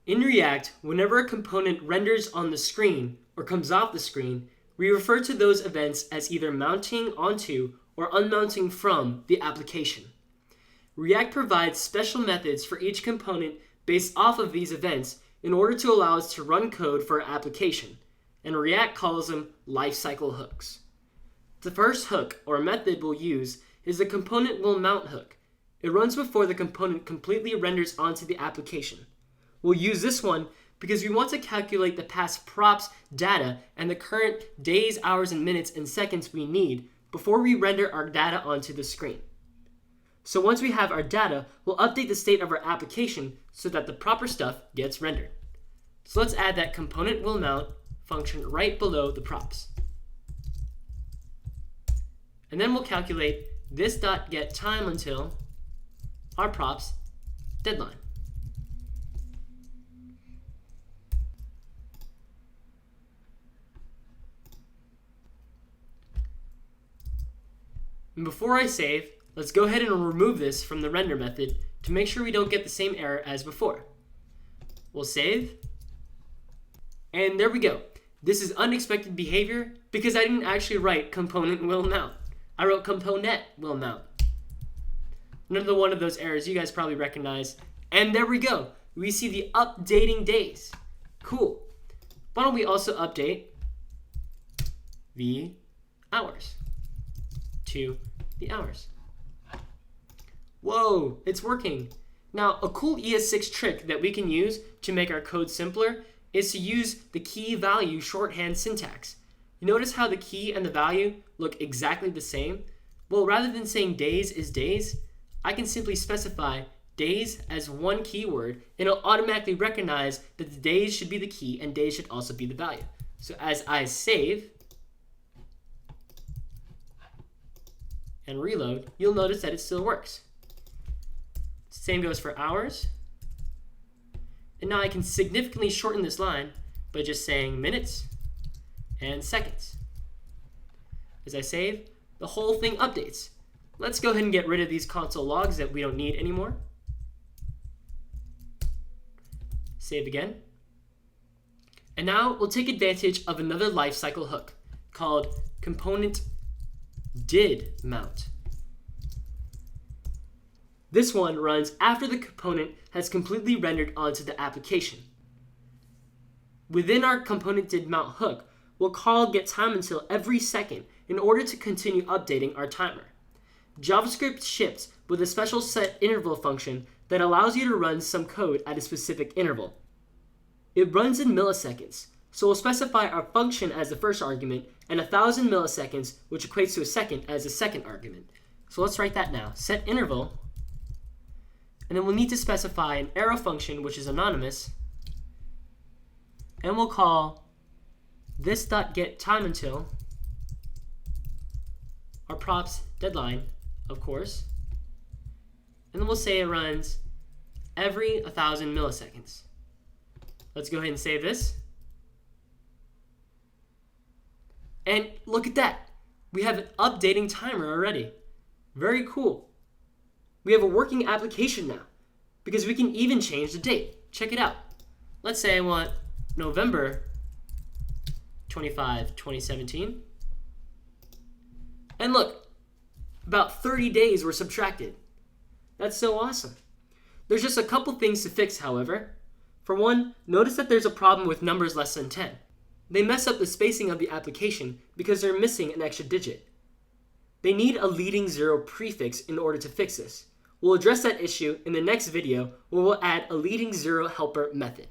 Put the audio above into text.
In React, whenever a component renders on the screen or comes off the screen, we refer to those events as either mounting onto or unmounting from the application. React provides special methods for each component based off of these events in order to allow us to run code for our application, and React calls them lifecycle hooks. The first hook or method we'll use is the component will mount hook. It runs before the component completely renders onto the application. We'll use this one because we want to calculate the past props data and the current days, hours, and minutes and seconds we need before we render our data onto the screen. So once we have our data, we'll update the state of our application so that the proper stuff gets rendered. So let's add that component will mount function right below the props. And then we'll calculate this.get time until our props deadline. And before I save, let's go ahead and remove this from the render method to make sure we don't get the same error as before. We'll save. And there we go. This is unexpected behavior because I didn't actually write component will mount. I wrote component will mount. Another one of those errors you guys probably recognize. And there we go. We see the updating days. Cool. Why don't we also update the hours to the hours. Whoa, it's working. Now, a cool ES6 trick that we can use to make our code simpler is to use the key value shorthand syntax. You notice how the key and the value look exactly the same? Well, rather than saying days is days, I can simply specify days as one keyword, and it'll automatically recognize that the days should be the key and days should also be the value. So as I save and reload, you'll notice that it still works. Same goes for hours. And now I can significantly shorten this line by just saying minutes and seconds. As I save, the whole thing updates. Let's go ahead and get rid of these console logs that we don't need anymore. Save again. And now we'll take advantage of another lifecycle hook called component did mount. This one runs after the component has completely rendered onto the application. Within our component did mount hook, we'll call get time until every second in order to continue updating our timer. JavaScript ships with a special set interval function that allows you to run some code at a specific interval. It runs in milliseconds, so we'll specify our function as the first argument and 1,000 milliseconds, which equates to a second, as the second argument. So let's write that now. Set interval, and then we'll need to specify an arrow function, which is anonymous, and we'll call this.get time until our props deadline, of course, and then we'll say it runs every 1,000 milliseconds. Let's go ahead and save this. And look at that. We have an updating timer already. Very cool. We have a working application now because we can even change the date. Check it out. Let's say I want November 25, 2017. And look, about 30 days were subtracted. That's so awesome. There's just a couple things to fix, however. For one, notice that there's a problem with numbers less than 10. They mess up the spacing of the application because they're missing an extra digit. They need a leading zero prefix in order to fix this. We'll address that issue in the next video where we'll add a leading zero helper method.